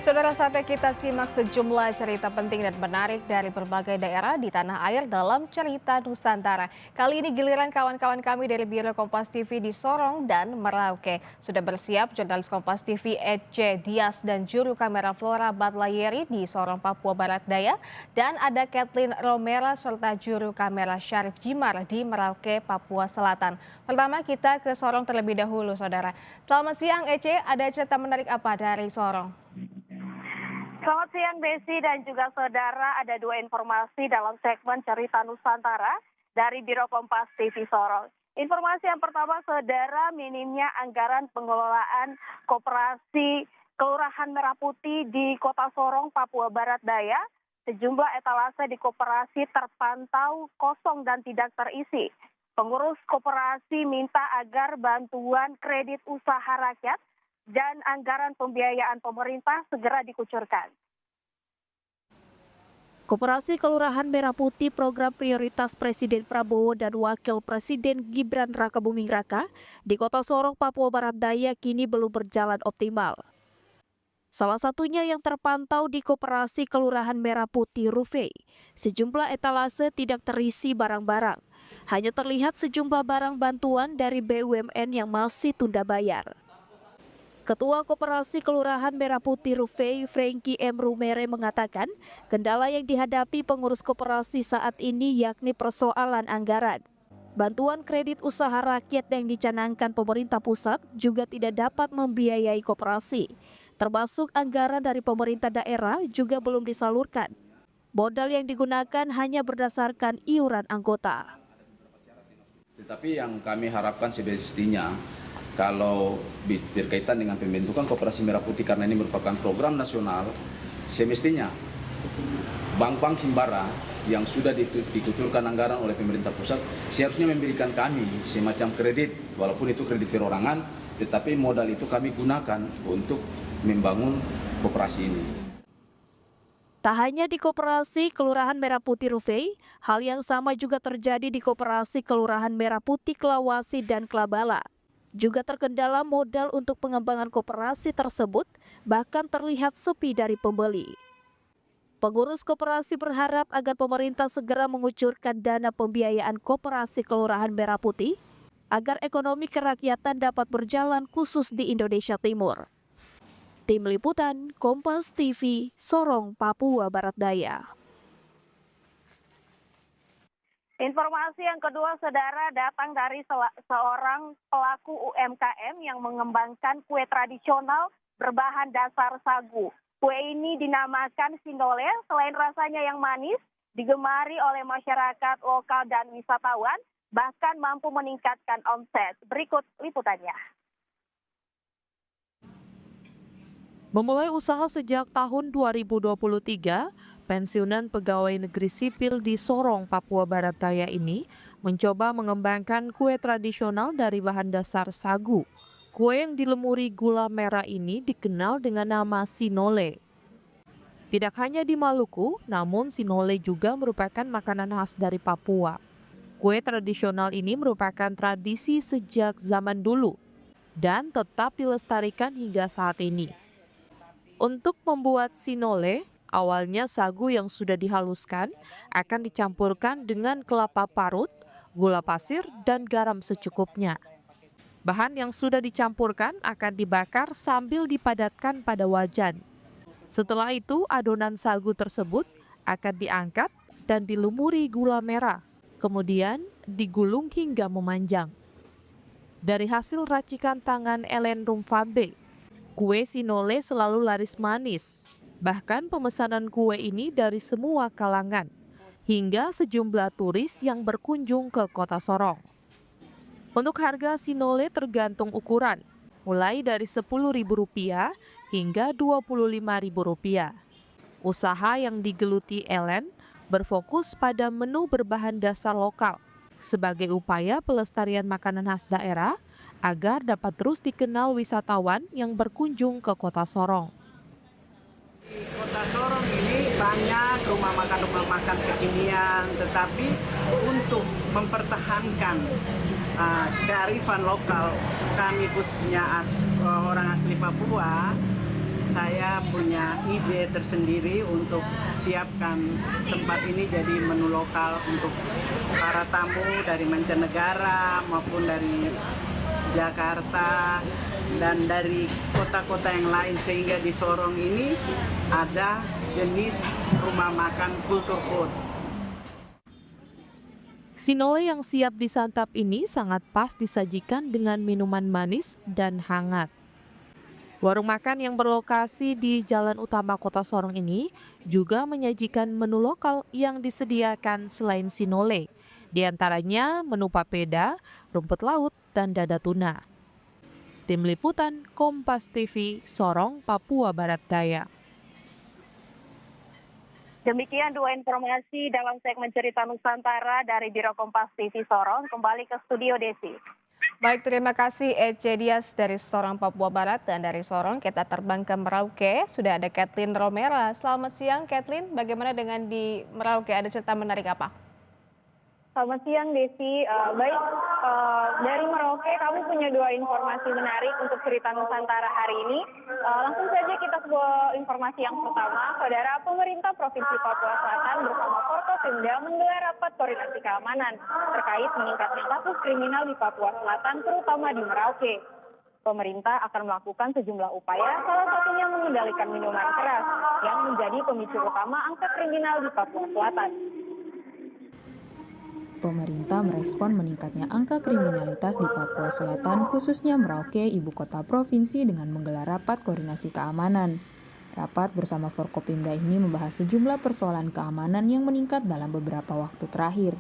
Saudara, saatnya kita simak sejumlah cerita penting dan menarik dari berbagai daerah di tanah air dalam cerita Nusantara. Kali ini giliran kawan-kawan kami dari Biro Kompas TV di Sorong dan Merauke. Sudah bersiap jurnalis Kompas TV Ece Dias dan juru kamera Flora Batlayeri di Sorong, Papua Barat Daya. Dan ada Kathleen Romera serta juru kamera Syarif Jimar di Merauke, Papua Selatan. Pertama kita ke Sorong terlebih dahulu, saudara. Selamat siang Ece, ada cerita menarik apa dari Sorong? Selamat siang Desi dan juga saudara, ada dua informasi dalam segmen Cerita Nusantara dari Biro Kompas TV Sorong. Informasi yang pertama, saudara, minimnya anggaran pengelolaan koperasi Kelurahan Merah Putih di Kota Sorong, Papua Barat Daya. Sejumlah etalase di koperasi terpantau kosong dan tidak terisi. Pengurus koperasi minta agar bantuan kredit usaha rakyat dan anggaran pembiayaan pemerintah segera dikucurkan. Koperasi Kelurahan Merah Putih program prioritas Presiden Prabowo dan Wakil Presiden Gibran Rakabuming Raka di Kota Sorong, Papua Barat Daya kini belum berjalan optimal. Salah satunya yang terpantau di Koperasi Kelurahan Merah Putih Rufei, sejumlah etalase tidak terisi barang-barang. Hanya terlihat sejumlah barang bantuan dari BUMN yang masih tunda bayar. Ketua Koperasi Kelurahan Merah Putih Rufei, Frankie M. Rumere mengatakan, kendala yang dihadapi pengurus koperasi saat ini yakni persoalan anggaran. Bantuan kredit usaha rakyat yang dicanangkan pemerintah pusat juga tidak dapat membiayai koperasi. Termasuk anggaran dari pemerintah daerah juga belum disalurkan. Modal yang digunakan hanya berdasarkan iuran anggota. Tetapi yang kami harapkan semestinya, kalau berkaitan dengan pembentukan Koperasi Merah Putih karena ini merupakan program nasional, semestinya bank-bank himbara yang sudah dikucurkan anggaran oleh pemerintah pusat seharusnya memberikan kami semacam kredit, walaupun itu kredit perorangan, tetapi modal itu kami gunakan untuk membangun koperasi ini. Tak hanya di Koperasi Kelurahan Merah Putih Rufei, hal yang sama juga terjadi di Koperasi Kelurahan Merah Putih Kelawasi dan Kelabala. Juga terkendala modal untuk pengembangan koperasi tersebut, bahkan terlihat sepi dari pembeli. Pengurus koperasi berharap agar pemerintah segera mengucurkan dana pembiayaan Koperasi Kelurahan Merah Putih, agar ekonomi kerakyatan dapat berjalan khusus di Indonesia Timur. Tim Liputan Kompas TV, Sorong, Papua Barat Daya. Informasi yang kedua, saudara, datang dari seorang pelaku UMKM yang mengembangkan kue tradisional berbahan dasar sagu. Kue ini dinamakan sinole, selain rasanya yang manis, digemari oleh masyarakat lokal dan wisatawan, bahkan mampu meningkatkan omset. Berikut liputannya. Memulai usaha sejak tahun 2023, pensiunan pegawai negeri sipil di Sorong, Papua Barat Daya ini mencoba mengembangkan kue tradisional dari bahan dasar sagu. Kue yang dilemuri gula merah ini dikenal dengan nama sinole. Tidak hanya di Maluku, namun sinole juga merupakan makanan khas dari Papua. Kue tradisional ini merupakan tradisi sejak zaman dulu dan tetap dilestarikan hingga saat ini. Untuk membuat sinole, awalnya sagu yang sudah dihaluskan akan dicampurkan dengan kelapa parut, gula pasir, dan garam secukupnya. Bahan yang sudah dicampurkan akan dibakar sambil dipadatkan pada wajan. Setelah itu, adonan sagu tersebut akan diangkat dan dilumuri gula merah, kemudian digulung hingga memanjang. Dari hasil racikan tangan Ellen Rumfabe, kue sinole selalu laris manis. Bahkan pemesanan kue ini dari semua kalangan, hingga sejumlah turis yang berkunjung ke Kota Sorong. Untuk harga sinole tergantung ukuran, mulai dari Rp10.000 hingga Rp25.000. Usaha yang digeluti Ellen berfokus pada menu berbahan dasar lokal, sebagai upaya pelestarian makanan khas daerah agar dapat terus dikenal wisatawan yang berkunjung ke Kota Sorong. Di Kota Sorong ini banyak rumah makan kekinian, tetapi untuk mempertahankan kearifan lokal kami khususnya orang asli Papua, saya punya ide tersendiri untuk siapkan tempat ini jadi menu lokal untuk para tamu dari mancanegara maupun dari Jakarta dan dari kota-kota yang lain, sehingga di Sorong ini ada jenis rumah makan kultur food. Sinole yang siap disantap ini sangat pas disajikan dengan minuman manis dan hangat. Warung makan yang berlokasi di Jalan Utama Kota Sorong ini juga menyajikan menu lokal yang disediakan selain sinole. Di antaranya menu papeda, rumput laut, dan dada tuna. Tim Liputan Kompas TV, Sorong, Papua Barat Daya. Demikian dua informasi dalam segmen Cerita Nusantara dari Biro Kompas TV Sorong. Kembali ke studio Desi. Baik, terima kasih Ece Dias dari Sorong, Papua Barat. Dan dari Sorong kita terbang ke Merauke. Sudah ada Kathleen Romera. Selamat siang Kathleen, bagaimana dengan di Merauke? Ada cerita menarik apa? Selamat siang Desi. Dari Merauke kami punya dua informasi menarik untuk Cerita Nusantara hari ini. Langsung saja kita ke informasi yang pertama. Saudara, pemerintah Provinsi Papua Selatan bersama Forkopimda menggelar rapat koordinasi keamanan terkait meningkatnya kasus kriminal di Papua Selatan, terutama di Merauke. Pemerintah akan melakukan sejumlah upaya, salah satunya mengendalikan minuman keras yang menjadi pemicu utama angka kriminal di Papua Selatan. Pemerintah merespon meningkatnya angka kriminalitas di Papua Selatan, khususnya Merauke, ibu kota provinsi, dengan menggelar rapat koordinasi keamanan. Rapat bersama Forkopimda ini membahas sejumlah persoalan keamanan yang meningkat dalam beberapa waktu terakhir.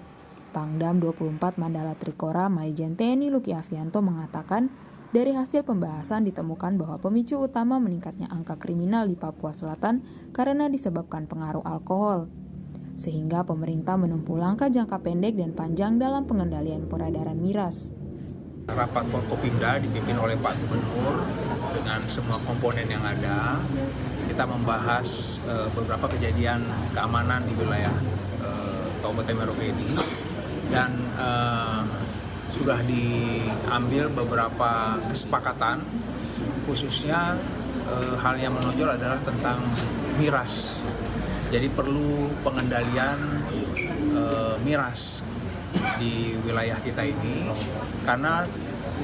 Pangdam 24 Mandala Trikora Maijen TNI Luki Avianto mengatakan, dari hasil pembahasan ditemukan bahwa pemicu utama meningkatnya angka kriminal di Papua Selatan karena disebabkan pengaruh alkohol. Sehingga pemerintah menempuh langkah jangka pendek dan panjang dalam pengendalian peredaran miras. Rapat Forkopimda dipimpin oleh Pak Gubernur dengan semua komponen yang ada. Kita membahas beberapa kejadian keamanan di wilayah Kabupaten Merauke ini, dan sudah diambil beberapa kesepakatan, khususnya hal yang menonjol adalah tentang miras. Jadi perlu pengendalian miras di wilayah kita ini, karena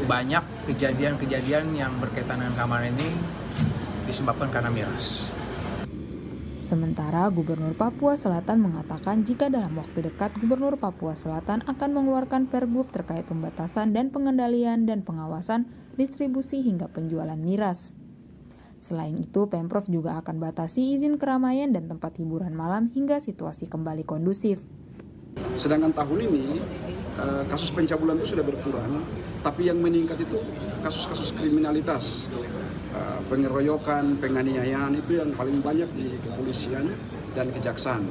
banyak kejadian-kejadian yang berkaitan dengan keamanan ini disebabkan karena miras. Sementara Gubernur Papua Selatan mengatakan jika dalam waktu dekat Gubernur Papua Selatan akan mengeluarkan Pergub terkait pembatasan dan pengendalian dan pengawasan distribusi hingga penjualan miras. Selain itu, Pemprov juga akan batasi izin keramaian dan tempat hiburan malam hingga situasi kembali kondusif. Sedangkan tahun ini kasus pencabulan itu sudah berkurang, tapi yang meningkat itu kasus-kasus kriminalitas, pengeroyokan, penganiayaan, itu yang paling banyak di kepolisian dan kejaksaan.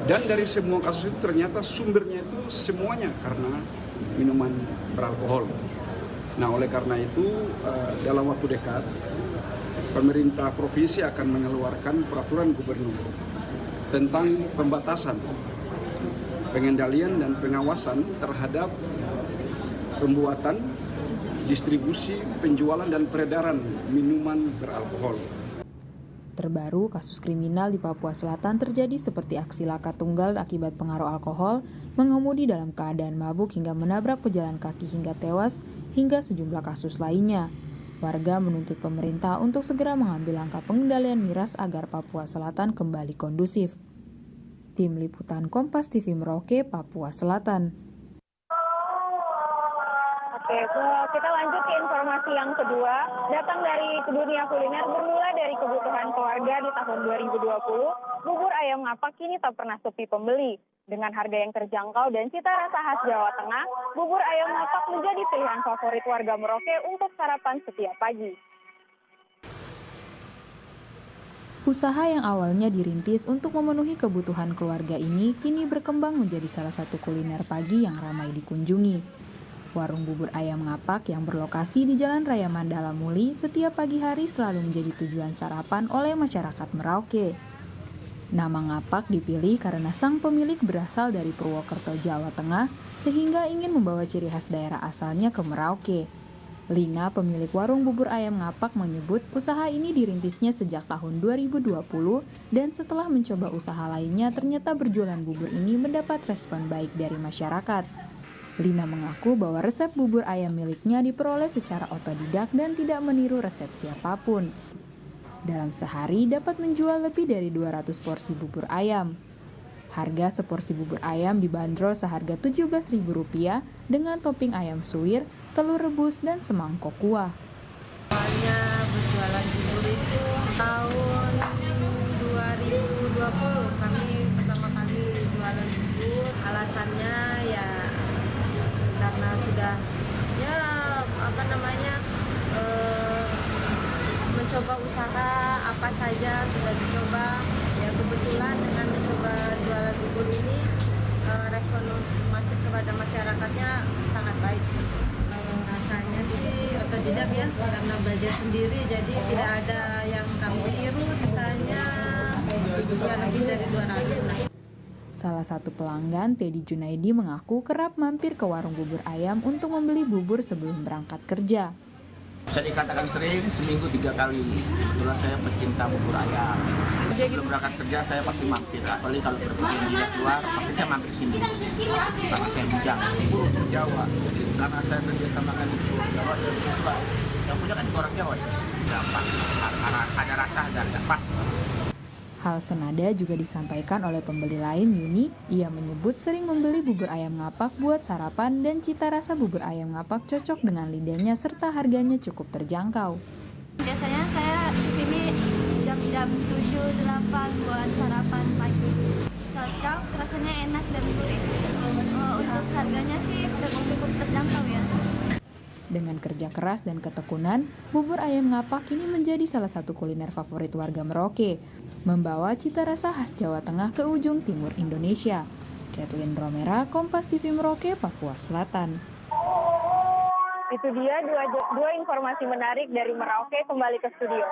Dan dari semua kasus itu ternyata sumbernya itu semuanya karena minuman beralkohol. Nah, oleh karena itu dalam waktu dekat pemerintah provinsi akan mengeluarkan peraturan gubernur tentang pembatasan, pengendalian dan pengawasan terhadap pembuatan, distribusi, penjualan dan peredaran minuman beralkohol. Terbaru, kasus kriminal di Papua Selatan terjadi seperti aksi laka tunggal akibat pengaruh alkohol, mengemudi dalam keadaan mabuk hingga menabrak pejalan kaki hingga tewas, hingga sejumlah kasus lainnya. Warga menuntut pemerintah untuk segera mengambil langkah pengendalian miras agar Papua Selatan kembali kondusif. Tim Liputan Kompas TV Merauke, Papua Selatan. Oke, kita lanjut ke informasi yang kedua. Datang dari dunia kuliner, bermula dari kebutuhan keluarga di tahun 2020, bubur ayam ngapak kini tak pernah sepi pembeli. Dengan harga yang terjangkau dan cita rasa khas Jawa Tengah, bubur ayam ngapak menjadi pilihan favorit warga Merauke untuk sarapan setiap pagi. Usaha yang awalnya dirintis untuk memenuhi kebutuhan keluarga ini kini berkembang menjadi salah satu kuliner pagi yang ramai dikunjungi. Warung bubur ayam ngapak yang berlokasi di Jalan Raya Mandala Muli setiap pagi hari selalu menjadi tujuan sarapan oleh masyarakat Merauke. Nama ngapak dipilih karena sang pemilik berasal dari Purwokerto, Jawa Tengah, sehingga ingin membawa ciri khas daerah asalnya ke Merauke. Lina, pemilik warung bubur ayam ngapak, menyebut usaha ini dirintisnya sejak tahun 2020 dan setelah mencoba usaha lainnya ternyata berjualan bubur ini mendapat respon baik dari masyarakat. Lina mengaku bahwa resep bubur ayam miliknya diperoleh secara otodidak dan tidak meniru resep siapapun. Dalam sehari dapat menjual lebih dari 200 porsi bubur ayam. Harga seporsi bubur ayam dibanderol seharga Rp17.000 dengan topping ayam suwir, telur rebus, dan semangkok kuah. Awalnya berjualan bubur itu tahun 2020 kami pertama kali jualan bubur. Alasannya ya karena sudah mencoba usaha apa saja sudah dicoba. Ya kebetulan dengan mencoba jualan bubur ini respon kepada masyarakatnya sangat baik sih. Rasanya sih otodidak ya, karena belajar sendiri jadi tidak ada yang kami tiru, misalnya ya lebih dari 200 lah. Salah satu pelanggan, Teddy Junaidi, mengaku kerap mampir ke warung bubur ayam untuk membeli bubur sebelum berangkat kerja. Bisa dikatakan sering, seminggu 3 kali. Kebetulan saya pecinta bubur ayam. Sebelum berangkat kerja saya pasti mampir. Apalagi kalau berkunjung di luar, pasti saya mampir sini. Karena saya bujang bubur Jawa. Karena saya kerja sama kan Jawa dan Jawa. Yang punya kan orang Jawa ya. Gampang. Ada rasa dan pas. Hal senada juga disampaikan oleh pembeli lain, Yuni. Ia menyebut sering membeli bubur ayam ngapak buat sarapan dan cita rasa bubur ayam ngapak cocok dengan lidahnya serta harganya cukup terjangkau. Biasanya saya di sini jam 7-8 buat sarapan pagi. Cocok, rasanya enak dan gurih. Untuk harganya sih cukup terjangkau ya. Dengan kerja keras dan ketekunan, bubur ayam ngapak kini menjadi salah satu kuliner favorit warga Merauke, membawa cita rasa khas Jawa Tengah ke ujung timur Indonesia. Kathleen Romera, Kompas TV Merauke, Papua Selatan. Itu dia dua informasi menarik dari Merauke, kembali ke studio.